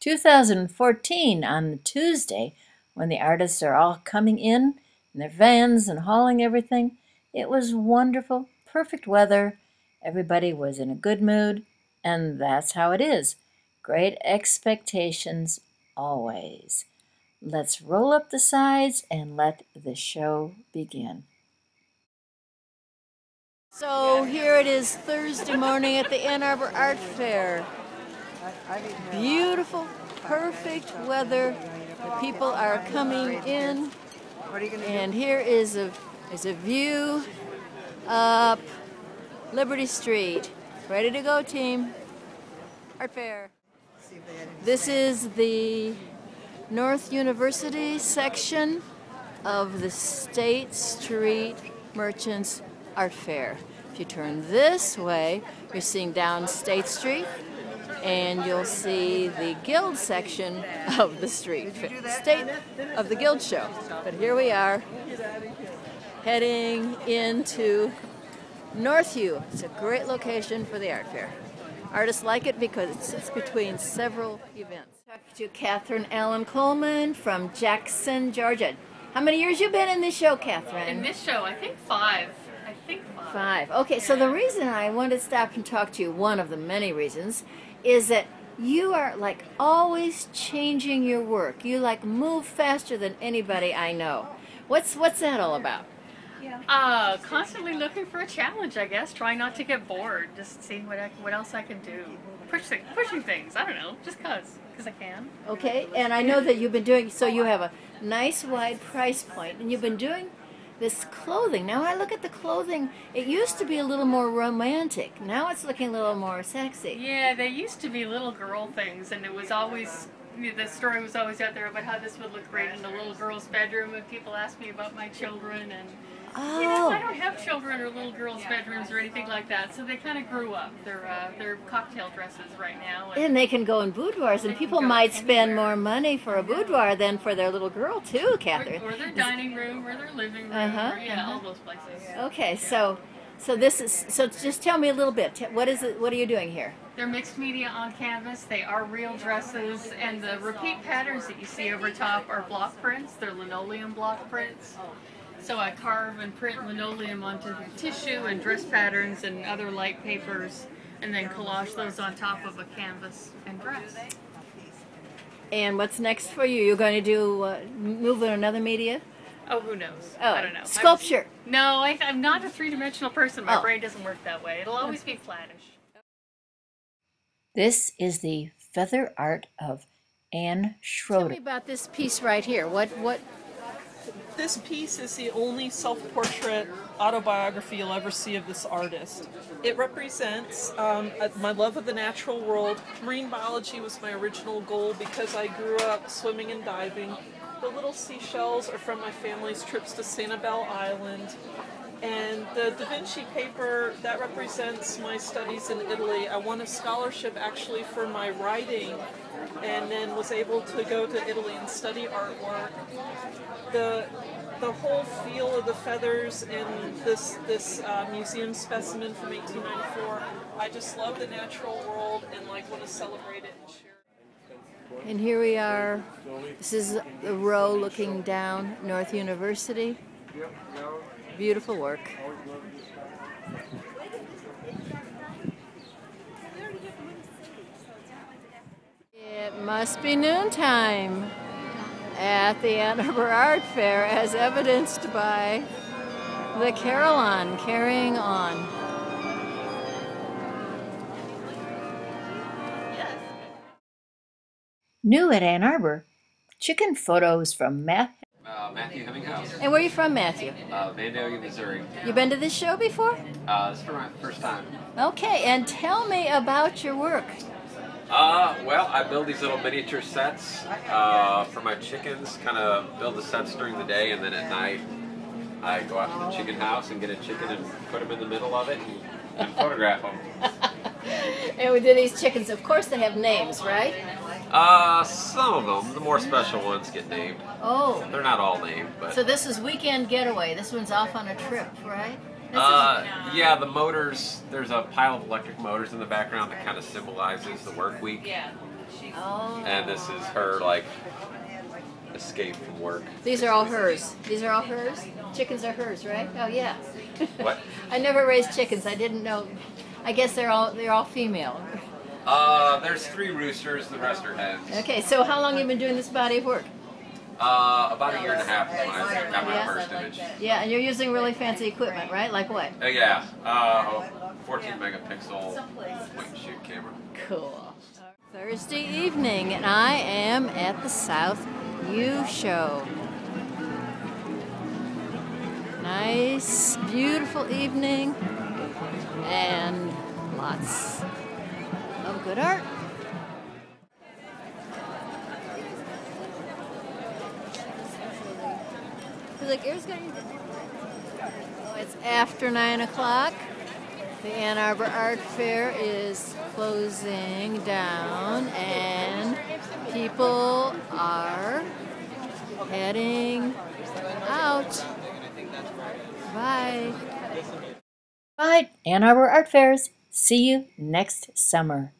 2014 on the Tuesday, when the artists are all coming in their vans and hauling everything. It was wonderful, perfect weather. Everybody was in a good mood, and that's how it is. Great expectations always. Let's roll up the sides and let the show begin. So here it is Thursday morning at the Ann Arbor Art Fair. Beautiful, perfect weather. The people are coming in, and here is a view up Liberty Street. Ready to go, team. Art Fair. This is the North University section of the State Street Merchants Art Fair. If you turn this way, you're seeing down State Street, and you'll see the Guild section of the street, State of the Guild show. But here we are, heading into Northview. It's a great location for the art fair. Artists like it because it sits between several events. Talk to Kathrine Allen-Coleman from Jackson, Georgia. How many years you been in this show, Kathrine? In this show, I think 5. Five. Okay, so the reason I wanted to stop and talk to you, one of the many reasons, is that you are like always changing your work. You like move faster than anybody I know. What's that all about? Constantly looking for a challenge, I guess. Trying not to get bored. Just seeing what else I can do. Pushing things. I don't know. Just because I can. Okay, and I know that you've been doing. So you have a nice wide price point, and you've been doing this clothing. Now I look at the clothing. It used to be a little more romantic. Now it's looking a little more sexy. Yeah, they used to be little girl things, and it was always. The story was always out there about how this would look great in a little girl's bedroom, and people asked me about my children, and you know, I don't have children or little girls' bedrooms or anything like that, so they kind of grew up. They're cocktail dresses right now. And they can go in boudoirs, and people might spend more money for a boudoir than for their little girl too, Kathrine. Or their dining room, or their living room, or, all those places. Okay, so just tell me a little bit. What is it? What are you doing here? They're mixed media on canvas. They are real dresses, and the repeat patterns that you see over top are block prints. They're linoleum block prints. So I carve and print linoleum onto tissue and dress patterns and other light papers, and then collage those on top of a canvas and dress. And what's next for you? You're going to do move in another media? Oh, who knows? Oh, I don't know. Sculpture. I'm not a three-dimensional person. My brain doesn't work that way. It'll always be flattish. This is the feather art of Ann Schroeder. Tell me about this piece right here. What? This piece is the only self-portrait autobiography you'll ever see of this artist. It represents my love of the natural world. Marine biology was my original goal because I grew up swimming and diving. The little seashells are from my family's trips to Sanibel Island. And the Da Vinci paper, that represents my studies in Italy. I won a scholarship actually for my writing, and then was able to go to Italy and study artwork. The whole feel of the feathers in this museum specimen from 1894, I just love the natural world and like want to celebrate it and share it. And here we are. This is the row looking down North University. Beautiful work. It must be noontime at the Ann Arbor Art Fair, as evidenced by the carillon carrying on. New at Ann Arbor, chicken photos from Matthew Hemminghaus. And where are you from, Matthew? Vandalia, Missouri. You been to this show before? This is for my first time. Okay, and tell me about your work. Well, I build these little miniature sets for my chickens, kind of build the sets during the day, and then at night I go out to the chicken house and get a chicken and put them in the middle of it and photograph them. And we do these chickens, of course they have names, right? Some of them, the more special ones, get named. Oh. They're not all named, but... So this is Weekend Getaway. This one's off on a trip, right? Yeah, the motors, there's a pile of electric motors in the background that kind of symbolizes the work week. Yeah. Oh. And this is her, like, escape from work. These are all hers. These are all hers? Chickens are hers, right? Oh, yeah. What? I never raised chickens. I didn't know. I guess they're all female. There's 3 roosters, the rest are hens. Okay, so how long have you been doing this body of work? About a year and a half is when I got my first image. Yeah, and you're using really fancy equipment, right? Like what? Yeah, 14 megapixel point and shoot camera. Cool. Thursday evening, and I am at the South U Show. Nice, beautiful evening, and lots of good art. It's after 9 o'clock. The Ann Arbor Art Fair is closing down, and people are heading out. Bye. Bye, Ann Arbor Art Fairs. See you next summer.